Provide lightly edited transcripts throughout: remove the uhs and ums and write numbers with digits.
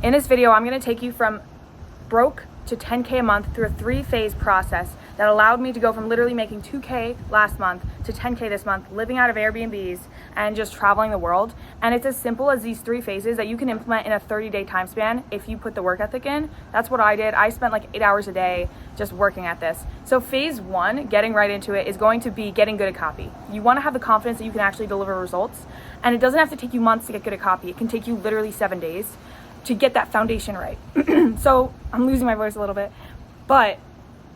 In this video, I'm going to take you from broke to 10K a month through a 3-phase process that allowed me to go from literally making 2K last month to 10K this month, living out of Airbnbs and just traveling the world. And it's as simple as these 3 phases that you can implement in a 30-day time span if you put the work ethic in. That's what I did. I spent like 8 hours a day just working at this. So phase 1, getting right into it, is going to be getting good at copy. You want to have the confidence that you can actually deliver results. And it doesn't have to take you months to get good at copy. It can take you literally 7 days to get that foundation right. So I'm losing my voice a little bit, but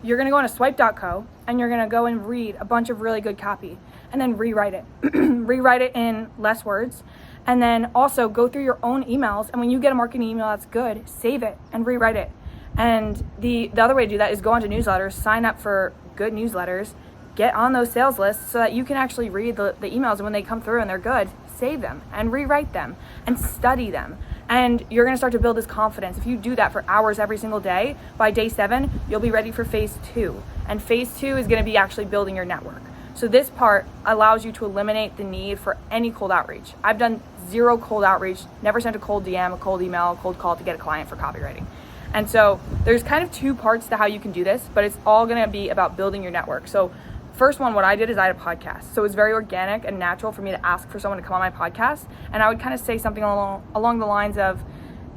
you're gonna go into swipe.co and you're gonna go and read a bunch of really good copy and then rewrite it. Rewrite it in less words, and then also go through your own emails, and when you get a marketing email that's good, save it and rewrite it. And the other way to do that is go onto newsletters, sign up for good newsletters, get on those sales lists so that you can actually read the emails, and when they come through and they're good, save them and rewrite them and study them. And you're gonna start to build this confidence. If you do that for hours every single day, by day 7, you'll be ready for phase 2. And phase 2 is gonna be actually building your network. So this part allows you to eliminate the need for any cold outreach. I've done 0 cold outreach, never sent a cold DM, a cold email, a cold call to get a client for copywriting. And so there's kind of 2 parts to how you can do this, but it's all gonna be about building your network. So first one, what I did is I had a podcast. So it was very organic and natural for me to ask for someone to come on my podcast. And I would kind of say something along the lines of,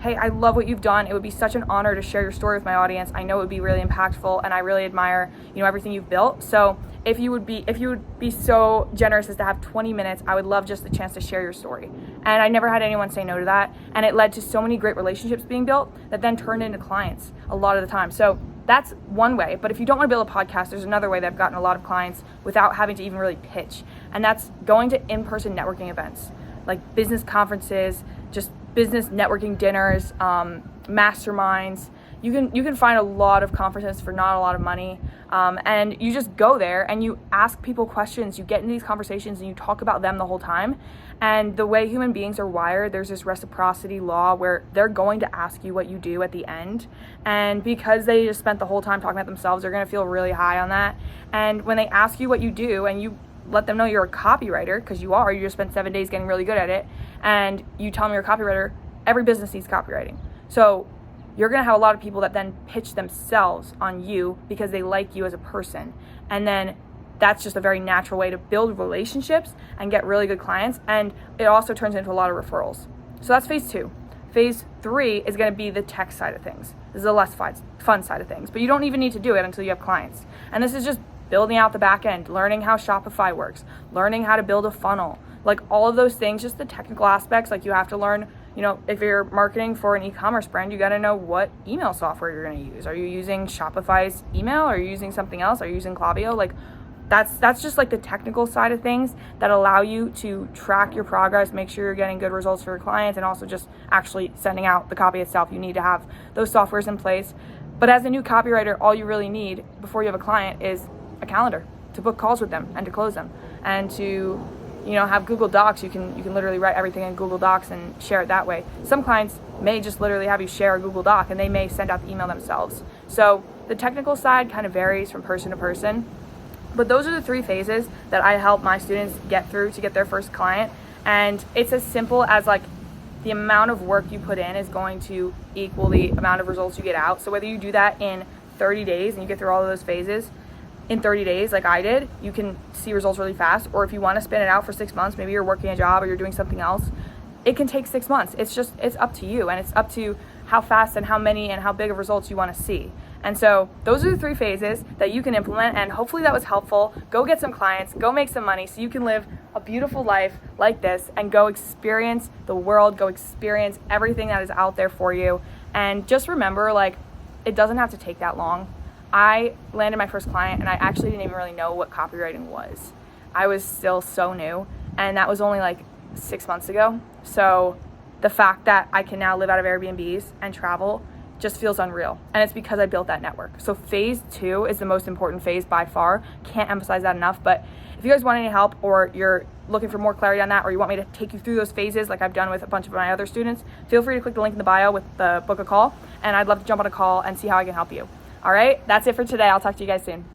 hey, I love what you've done. It would be such an honor to share your story with my audience. I know it would be really impactful, and I really admire, everything you've built. So if you would be so generous as to have 20 minutes, I would love just the chance to share your story. And I never had anyone say no to that. And it led to so many great relationships being built that then turned into clients a lot of the time. So that's one way. But if you don't want to build a podcast, there's another way that I've gotten a lot of clients without having to even really pitch. And that's going to in-person networking events, like business conferences, just business networking dinners, masterminds. You can find a lot of conferences for not a lot of money. And you just go there and you ask people questions. You get into these conversations and you talk about them the whole time. And the way human beings are wired, there's this reciprocity law where they're going to ask you what you do at the end. And because they just spent the whole time talking about themselves, they're going to feel really high on that. And when they ask you what you do and you let them know you're a copywriter, because you just spent 7 days getting really good at it, and you tell them you're a copywriter, every business needs copywriting. So you're going to have a lot of people that then pitch themselves on you because they like you as a person. And then that's just a very natural way to build relationships and get really good clients. And it also turns into a lot of referrals. So that's phase 2. Phase 3 is going to be the tech side of things. This is the less fun side of things, but you don't even need to do it until you have clients. And this is just building out the back end, learning how Shopify works, learning how to build a funnel, like all of those things, just the technical aspects. Like you have to learn, if you're marketing for an e-commerce brand, you got to know what email software you're going to use. Are you using Shopify's email? Are you using something else? Are you using Klaviyo? Like that's just like the technical side of things that allow you to track your progress, make sure you're getting good results for your clients, and also just actually sending out the copy itself. You need to have those softwares in place. But as a new copywriter, all you really need before you have a client is a calendar to book calls with them and to close them, and to have Google Docs. You can literally write everything in Google Docs and share it that way. Some clients may just literally have you share a Google Doc, and they may send out the email themselves. So the technical side kind of varies from person to person. But those are the 3 phases that I help my students get through to get their first client. And it's as simple as like the amount of work you put in is going to equal the amount of results you get out. So whether you do that in 30 days and you get through all of those phases in 30 days like I did, you can see results really fast. Or if you want to spin it out for 6 months, maybe you're working a job or you're doing something else, it can take 6 months. It's up to you, and it's up to how fast and how many and how big of results you want to see. And so those are the 3 phases that you can implement, and hopefully that was helpful. Go get some clients, go make some money so you can live a beautiful life like this and go experience the world, go experience everything that is out there for you. And just remember, it doesn't have to take that long. I landed my first client and I actually didn't even really know what copywriting was. I was still so new, and that was only 6 months ago. So the fact that I can now live out of Airbnbs and travel just feels unreal. And it's because I built that network. So phase 2 is the most important phase by far. Can't emphasize that enough. But if you guys want any help, or you're looking for more clarity on that, or you want me to take you through those phases like I've done with a bunch of my other students, feel free to click the link in the bio with the book a call, and I'd love to jump on a call and see how I can help you. All right, that's it for today. I'll talk to you guys soon.